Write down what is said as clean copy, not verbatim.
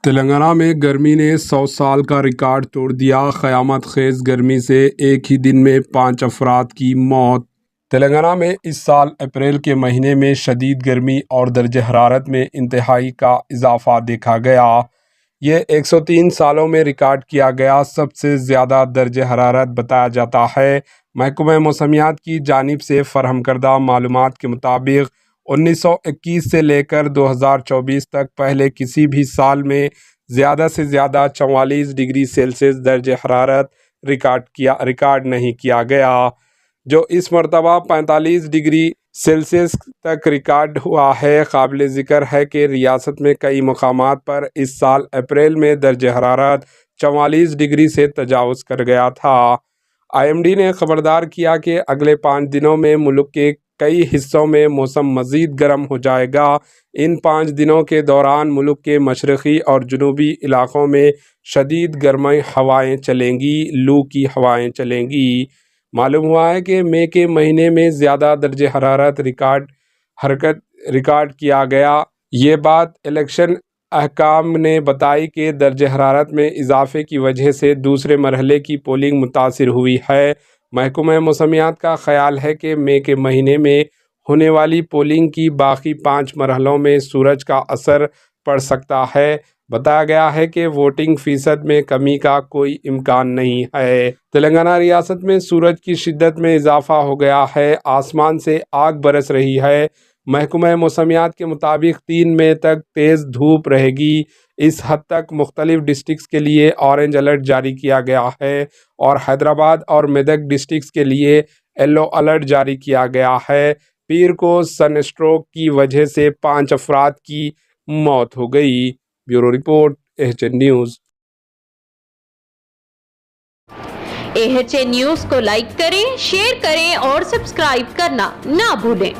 تلنگانہ میں گرمی نے 100 سال کا ریکارڈ توڑ دیا۔ قیامت خیز گرمی سے ایک ہی دن میں 5 افراد کی موت۔ تلنگانہ میں اس سال اپریل کے مہینے میں شدید گرمی اور درجہ حرارت میں انتہائی کا اضافہ دیکھا گیا۔ یہ 103 سالوں میں ریکارڈ کیا گیا سب سے زیادہ درجہ حرارت بتایا جاتا ہے۔ محکمہ موسمیات کی جانب سے فراہم کردہ معلومات کے مطابق 1921 سے لے کر 2024 تک پہلے کسی بھی سال میں زیادہ سے زیادہ 44 ڈگری سیلسیس درجہ حرارت ریکارڈ نہیں کیا گیا، جو اس مرتبہ 45 ڈگری سیلسیس تک ریکارڈ ہوا ہے۔ قابل ذکر ہے کہ ریاست میں کئی مقامات پر اس سال اپریل میں درجہ حرارت 44 ڈگری سے تجاوز کر گیا تھا۔ IMD نے خبردار کیا کہ اگلے 5 دنوں میں ملک کے کئی حصوں میں موسم مزید گرم ہو جائے گا۔ ان 5 دنوں کے دوران ملک کے مشرقی اور جنوبی علاقوں میں شدید گرمی ہوائیں چلیں گی، لو کی ہوائیں چلیں گی۔ معلوم ہوا ہے کہ مئی کے مہینے میں زیادہ درجہ حرارت ریکارڈ کیا گیا۔ یہ بات الیکشن حکام نے بتائی کہ درجہ حرارت میں اضافے کی وجہ سے دوسرے مرحلے کی پولنگ متاثر ہوئی ہے۔ محکمہ موسمیات کا خیال ہے کہ مئی کے مہینے میں ہونے والی پولنگ کی باقی 5 مرحلوں میں سورج کا اثر پڑ سکتا ہے۔ بتایا گیا ہے کہ ووٹنگ فیصد میں کمی کا کوئی امکان نہیں ہے۔ تلنگانہ ریاست میں سورج کی شدت میں اضافہ ہو گیا ہے، آسمان سے آگ برس رہی ہے۔ محکمہ موسمیات کے مطابق 3 مئی تک تیز دھوپ رہے گی۔ اس حد تک مختلف ڈسٹرکٹس کے لیے اورنج الرٹ جاری کیا گیا ہے اور حیدرآباد اور میدک ڈسٹرکٹس کے لیے یلو الرٹ جاری کیا گیا ہے۔ پیر کو سن اسٹروک کی وجہ سے 5 افراد کی موت ہو گئی۔ Bureau report AHN news. AHN news کو لائک کریں، شیئر کریں اور سبسکرائب کرنا نہ بھولیں۔